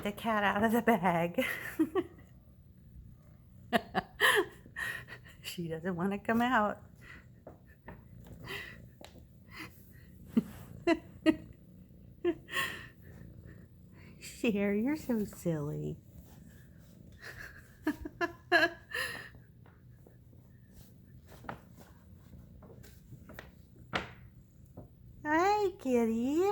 get the cat out of the bag. She doesn't want to come out. Cher, you're so silly. Hi, kitty.